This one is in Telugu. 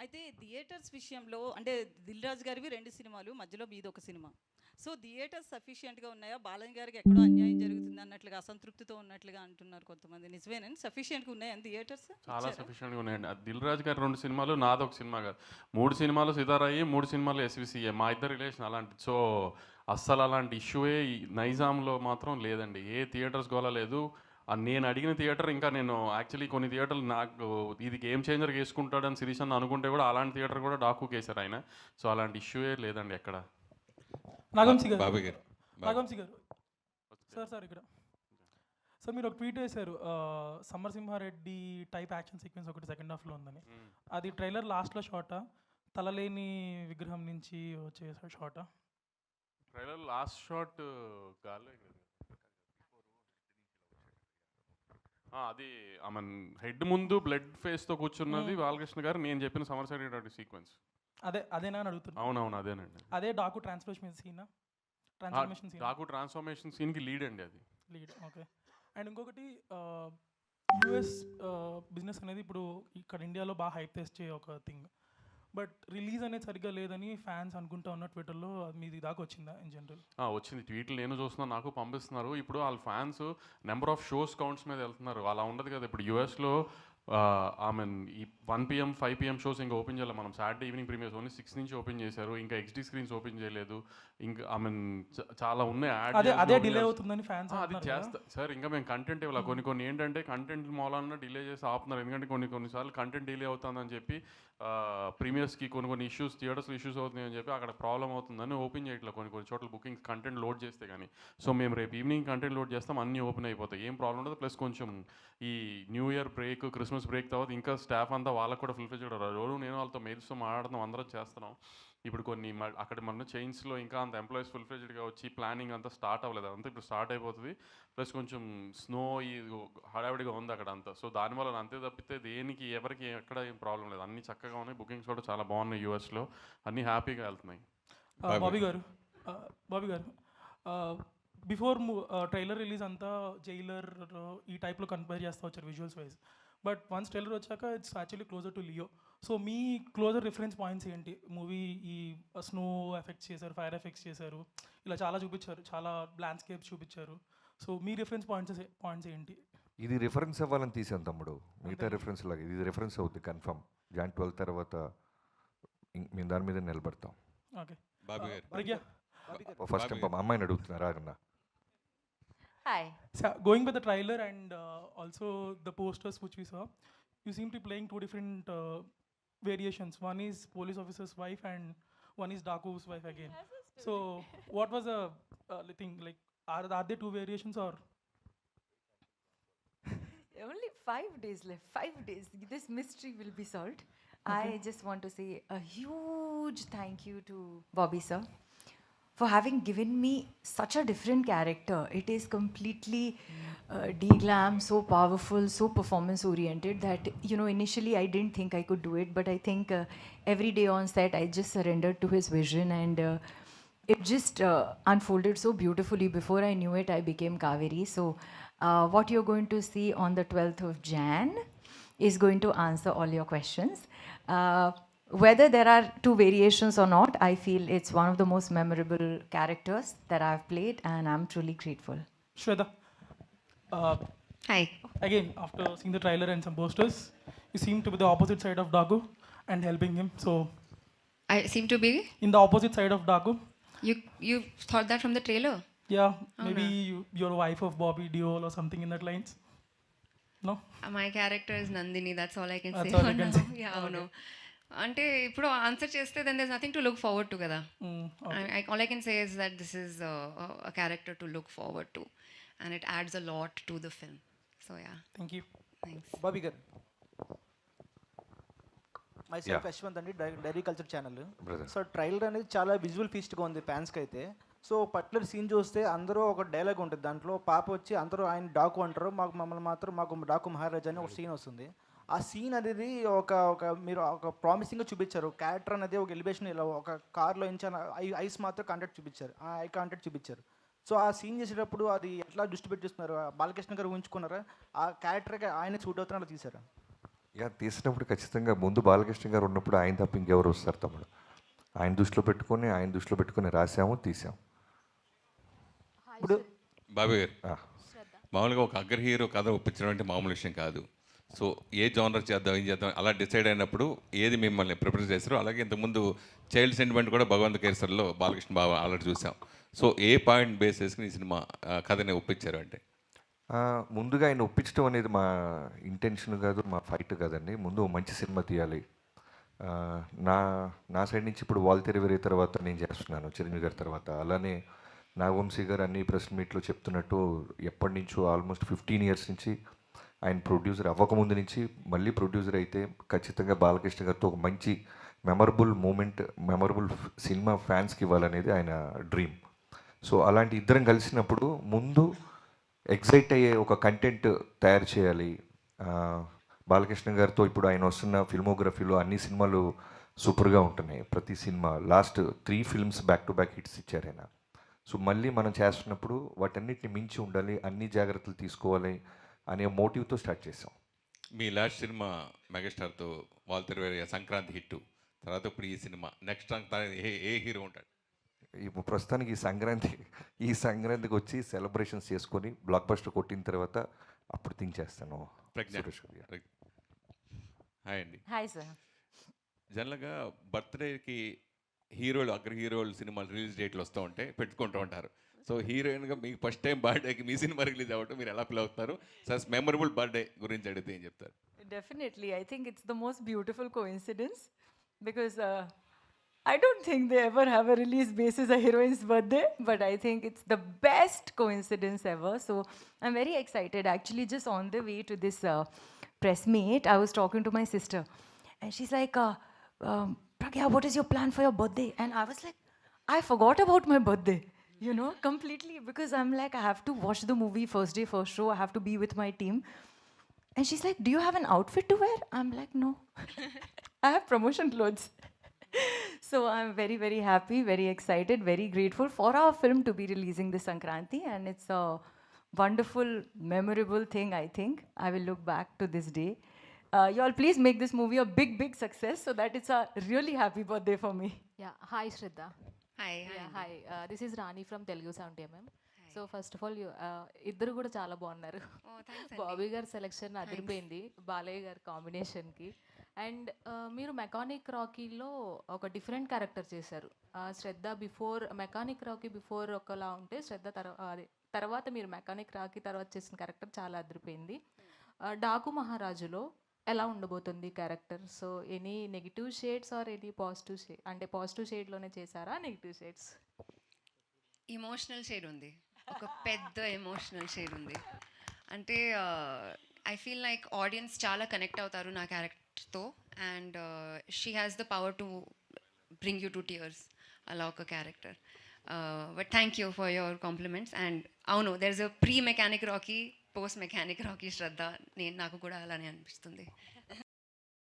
అయితే థియేటర్స్ విషయంలో అంటే దిల్ రాజు గారివి 2 సినిమాలు, మధ్యలో మీదొక సినిమా. సో, థియేటర్స్ సఫిషియెంట్‌గా ఉన్నాయా? బాలయ్య గారికి ఎక్కడో అన్యాయం జరుగుతుంది అన్నట్లుగా, అసంతృప్తితో ఉన్నట్లుగా అంటున్నారు కొంతమంది. నిజమేనండి? సఫిషియెంట్‌గా ఉన్నాయండి థియేటర్స్? చాలా ఇచ్చారా? సఫిషియెంట్‌గా ఉన్నాయండి. 'దిల్ రాజు' గారి 2 సినిమాలు, నాదొక సినిమా కాదు. 3 సినిమాలు 'సితారా'యి, 3 సినిమాలు 'ఎస్‌విసిఏ'. మా ఇద్దరి రిలేషన్ అలాంటిది. సో, అస్సలు అలాంటి ఇష్యూయే ఈ 'నైజాంలో' మాత్రం లేదండి. ఏ థియేటర్స్ గోల లేదు. నేను అడిగిన థియేటర్ ఇంకా నేను యాక్చువల్లీ కొన్ని థియేటర్లు నాకు ఇది గేమ్ చేంజర్‌గా యేసుకుంటాడని శిరీష్ అన్న అనుకుంటే కూడా అలాంటి థియేటర్ కూడా డాకుకేసారు ఆయన. సో, అలాంటి ఇష్యూయే లేదండి ఎక్కడ. నాగవంశీ గారు, బాబు గారు నాగవంశీ గారు, సార్ ఇక్కడ సార్ మీరు ఒక ట్వీట్ వేశారు, సమరసింహారెడ్డి టైప్ యాక్షన్ సీక్వెన్స్ ఒకటి సెకండ్ హాఫ్లో ఉందని. అది ట్రైలర్ లాస్ట్లో షాటా, తలలేని విగ్రహం నుంచి వచ్చే షాటా? ట్రైలర్ లాస్ట్ షాట్ గాల్లో అది ఆమె హెడ్ ముందు బ్లడ్ ఫేస్తో కూర్చున్నది బాలకృష్ణ గారు. నేను చెప్పిన సమరసింహారెడ్డి సీక్వెన్స్ అదేనా అని అడుగుతున్నా. అవునవును అదేనండి. అదే Daaku transformation scene Daaku transformation సీన్కి లీడ్ అండి అది. లీడ్. ఓకే. అండ్ ఇంకొకటి, యుఎస్ బిజినెస్ అనేది ఇప్పుడు ఇక్కడ ఇండియాలో బాగా హైప్ తెచ్చే ఒక థింగ్. బట్ రిలీజ్ అనేది సరిగ్గా లేదని ఫ్యాన్స్ అనుకుంటా ఉన్న ట్విట్టర్లో. మీది దాకా వచ్చిందా ఇన్ జనరల్? వచ్చింది ట్వీట్లు నేను చూస్తున్నాను, నాకు పంపిస్తున్నారు. ఇప్పుడు వాళ్ళ fans number of shows counts మీద వెళ్తున్నారు. అలా ఉండదు కదా. ఇప్పుడు యూఎస్లో ఈ 1 PM 5 PM షోస్ ఇంకా ఓపెన్ చేయాలి. మనం సాటర్డే ఈవినింగ్ ప్రీమియర్స్ ఓన్లీ 6 నుంచి ఓపెన్ చేశారు. ఇంకా XD స్క్రీన్స్ ఓపెన్ చేయలేదు. ఇంకా చాలా ఉన్నాయి. అదే డిలే అవుతుందని ఫ్యాన్స్ అది చేస్తా సార్. ఇంకా మేము కంటెంట్ ఇవ్వాలి. కొన్ని ఏంటంటే కంటెంట్ మూలన డిలే చేసి ఆపుతున్నారు. ఎందుకంటే కొన్నిసార్లు కంటెంట్ డిలే అవుతుందని చెప్పి ప్రీమియర్స్కి కొన్ని ఇష్యూస్, థియేటర్స్లో ఇష్యూస్ అవుతున్నాయని చెప్పి అక్కడ ప్రాబ్లం అవుతుందని ఓపెన్ చేయట్లేదు కొన్ని చోట్ల బుకింగ్స్ కంటెంట్ లోడ్ చేస్తే కానీ. సో మేము రేపు ఈవినింగ్ కంటెంట్ లోడ్ చేస్తాం, అన్నీ ఓపెన్ అయిపోతాయి, ఏం ప్రాబ్లం ఉండదు. ప్లస్ కొంచెం ఈ new year break, Christmas break తర్వాత ఇంకా స్టాఫ్ అంతా వాళ్ళకు కూడా ఫుల్ఫిల్ చేయడం. రోజు నేను వాళ్ళతో మెయిల్స్తో మాట్లాడుతున్నాం, అందరం చేస్తున్నాం. ఇప్పుడు కొన్ని అక్కడ మన చైన్స్లో ఇంకా అంత ఎంప్లాయీస్ ఫుల్ఫిల్డ్గా వచ్చి ప్లానింగ్ అంతా స్టార్ట్ అవ్వలేదు. అంతా ఇప్పుడు స్టార్ట్ అయిపోతుంది. ప్లస్ కొంచెం స్నో ఈ హడావిడిగా ఉంది అక్కడ అంతా. సో దానివల్ల అంతే తప్పితే దేనికి ఎవరికి ఎక్కడ ఏం ప్రాబ్లం లేదు. అన్నీ చక్కగా ఉన్నాయి. బుకింగ్స్ కూడా చాలా బాగున్నాయి. యూఎస్లో అన్నీ హ్యాపీగా వెళ్తున్నాయి. బాబీ గారు, బిఫోర్ ట్రైలర్ రిలీజ్ అంతా జైలర్ ఈ టైప్లో కంపేర్ చేస్తూ వచ్చారు visuals wise. But once trailer వచ్చాక it's actually closer to Leo. So మీ క్లోజర్ రిఫరెన్స్ పాయింట్స్ ఏంటి? మూవీ ఈ స్నో ఎఫెక్ట్స్ చేశారు, ఫైర్ ఎఫెక్ట్స్ చేశారు, ఇలా చాలా చూపించారు, చాలా ల్యాండ్స్కేప్స్ చూపించారు. సో మీ రిఫరెన్స్ పాయింట్స్ ఏంటి? ఇది రిఫరెన్స్ అవ్వాలని తీసాను తమ్ముడు. మిగతా రిఫరెన్స్ లాగా ఇది రిఫరెన్స్ అవుతుంది కన్ఫర్మ్. Jan 12 తర్వాత మేము దాని మీద నిలబడతాం. ఓకే. బాబు గారు ఫస్ట్ అమ్మాయిని అడుగుతున్నారా అన్న? Hi. So, going by the trailer and also the posters which we saw, you seem to be playing two different variations. One is police officer's wife and one is Daku's wife again. So, what was the thing? Like, are there two variations or? Only 5 days left. 5 days. This mystery will be solved. Okay. I just want to say a huge thank you to Bobby sir for having given me such a different character. It is completely de-glam, so powerful, so performance oriented that, you know, initially I didn't think I could do it, but I think every day on set I just surrendered to his vision and it just unfolded so beautifully. Before I knew it, I became Kaveri. So what you're going to see on the 12th of Jan is going to answer all your questions. Whether there are two variations or not, I feel it's one of the most memorable characters that I've played and I'm truly grateful. Shweta, Hi. again, after seeing the trailer and some posters, you seem to be the opposite side of Daku and helping him. So, I seem to be. in the opposite side of Daku, You thought that from the trailer? yeah, maybe you're a wife of Bobby Deol or something in that lines. No? My character is Nandini. That's all I can That's say. all you can say. Yeah, అవును. అంటే ఇప్పుడు ఆన్సర్ చేస్తే then there's nothing to look forward to కదా. All I can say is that this is a character to look forward to and it adds a lot to the film. So yeah, Thank you. thanks. Bobby గారు, మై Yeah. సెల్ఫ్ యశ్వంత్ అండి, dairy culture channel. Brother. So trailer అనేది చాలా విజువల్ ఫీస్ట్గా ఉంది ఫ్యాన్స్కి అయితే. సో పర్టికులర్ సీన్ చూస్తే అందరూ ఒక డైలాగ్ ఉంటుంది దాంట్లో. పాప వచ్చి అందరూ ఆయన డాకు అంటారు, మమ్మల్ని మాత్రం మాకు డాకు మహారాజా అని ఒక సీన్ వస్తుంది. ఆ సీన్ అనేది మీరు ఒక ప్రామిసింగ్గా చూపించారు. క్యారెక్టర్ అనేది ఒక ఎలివేషన్ ఇలా ఒక కార్లో ఇంచాను ఐస్ మాత్రం కాంటాక్ట్ చూపించారు, ఆ ఐ కాంటాక్ట్ చూపించారు. సో ఆ సీన్ చేసేటప్పుడు అది ఎట్లా దృష్టి పెట్టిస్తున్నారు? బాలకృష్ణ గారు ఊహించుకున్నారా? ఆ క్యారెక్టర్కి ఆయన సూట్ అవుతున్నట్టు తీశారా? యా తీసినప్పుడు ఖచ్చితంగా ముందు బాలకృష్ణ గారు ఉన్నప్పుడు ఆయన తప్ప ఇంకెవరు వస్తారు తమ్ముడు. ఆయన దృష్టిలో పెట్టుకొని రాసాము, తీసాము. ఇప్పుడు బాబీ గారు ఆ, మామూలుగా ఒక అగ్ర హీరో కథ ఒప్పించడం అంటే మామూలు విషయం కాదు. సో ఏ జానర్ చేద్దాం ఏం చేద్దాం అలా డిసైడ్ అయినప్పుడు ఏది మిమ్మల్ని ప్రిపేర్ చేస్తారో, అలాగే ఇంతకుముందు చైల్డ్ సెంటిమెంట్ కూడా భగవంత్ కేసరిలో బాలకృష్ణ బాబు ఆల్రెడీ చూసాం. సో ఏ పాయింట్ బేస్ చేసుకుని ఈ సినిమా కథని ఒప్పించారు అంటే? ముందుగా ఆయన ఒప్పించడం అనేది మా ఇంటెన్షన్ కాదు, మా ఫైట్ కాదండి. ముందు ఓ మంచి సినిమా తీయాలి. ఆ, నా నా సైడ్ నుంచి ఇప్పుడు వాల్తెర వేరే తర్వాత నేను చేస్తున్నాను చిరంజీవి గారి తర్వాత. అలానే నాగవంశీ గారు అన్ని ప్రెస్ మీట్లో చెప్తున్నట్టు ఎప్పటి నుంచో ఆల్మోస్ట్ 15 ఇయర్స్ నుంచి ఆయన ప్రొడ్యూసర్ అవ్వకముందు నుంచి మళ్ళీ ప్రొడ్యూసర్ అయితే ఖచ్చితంగా బాలకృష్ణ గారితో ఒక మంచి మెమరబుల్ సినిమా ఫ్యాన్స్కి ఇవ్వాలనేది ఆయన డ్రీమ్. సో అలాంటి ఇద్దరం కలిసినప్పుడు ముందు ఎగ్జైట్ అయ్యే ఒక కంటెంట్ తయారు చేయాలి. ఆ, బాలకృష్ణ గారితో ఇప్పుడు ఆయన వస్తున్న ఫిల్మోగ్రఫీలో అన్ని సినిమాలు సూపర్గా ఉంటున్నాయి. ప్రతి cinema last 3 films back to back hits ఇచ్చారు ఆయన. సో మళ్ళీ మనం చేస్తున్నప్పుడు వాటన్నిటిని మించి ఉండాలి, అన్ని జాగ్రత్తలు తీసుకోవాలి అనే మోటివ్తో స్టార్ట్ చేసాం. మీ లాస్ట్ సినిమా మెగాస్టార్తో వాల్తెర వేరే సంక్రాంతి హిట్ తర్వాత ఇప్పుడు ఈ సినిమా నెక్స్ట్ ఏ హీరో ఉంటాడు? ఇప్పుడు ప్రస్తుతానికి ఈ సంక్రాంతికి వచ్చి సెలబ్రేషన్స్ చేసుకొని బ్లాక్ బస్టర్ కొట్టిన తర్వాత అప్పుడు థింక్ చేస్తాను. ప్రజ్ఞ. సురేష్ గారు. హాయ్ అండి. Hi, sir. జనరల్గా బర్త్డేకి హీరోలు అగ్ర హీరోలు సినిమాలు రిలీజ్ డేట్లు వస్తూ ఉంటే పెట్టుకుంటూ ఉంటారు. సో హీరోయిన్గా మీకు ఫస్ట్ టైం బర్త్డేకి మీ సినిమా రిలీజ్ అవ్వటం మీరు ఎలా ఫీల్ అవుతారు? సస్ మెమరబుల్ బర్త్డే గురించి అడిగితే ఏం చెప్తారు? Definitely. I think it's the most beautiful coincidence because I don't think they ever have a release basis a heroine's birthday, but I think it's the best coincidence ever. So I'm very excited. Actually, just on the way to this press meet, I was talking to my sister, and she's like, Pragya, what is your plan for your birthday? And I was like, I forgot about my birthday, you know, completely, because I'm like, I have to watch the movie first day, first show. I have to be with my team. And she's like, do you have an outfit to wear? I'm like, no. I have promotion clothes. So I'm very, very happy, very excited, very grateful for our film to be releasing this Sankranti. And it's a wonderful, memorable thing, I think. I will look back to this day. You all please make this movie a big, big success so that it's a really happy birthday for me. Yeah, hi Shraddha. Hi Yeah, hi. This is Rani from Telugu 70mm. So first of all ఇద్దరు కూడా చాలా బాగున్నారు. బాబీ గారి సెలెక్షన్ అదిరిపోయింది బాలయ్య గారి కాంబినేషన్కి. అండ్ మీరు మెకానిక్ రాకీలో ఒక డిఫరెంట్ క్యారెక్టర్ చేశారు. శ్రద్ధ మెకానిక్ రాకీ బిఫోర్ ఒకలా ఉంటే శ్రద్ధ తర్వాత మీరు మెకానిక్ రాకీ తర్వాత చేసిన క్యారెక్టర్ చాలా అదిరిపోయింది. డాకు మహారాజులో ఎలా ఉండబోతుంది character? So any negative shades or any positive shade, అంటే పాజిటివ్ షేడ్లోనే చేశారా నెగిటివ్ షేడ్స్? ఎమోషనల్ షేడ్ ఉంది, ఒక పెద్ద ఎమోషనల్ షేడ్ ఉంది. అంటే ఐ ఫీల్ లైక్ ఆడియన్స్ చాలా కనెక్ట్ అవుతారు నా క్యారెక్టర్తో, and she has the power to bring you to tears, అలా ఒక character. But thank you for your compliments. And అవును, there is a pre mechanic Rocky, post mechanic Rocky Shraddha. నాకు కూడా అలానే అనిపిస్తుంది.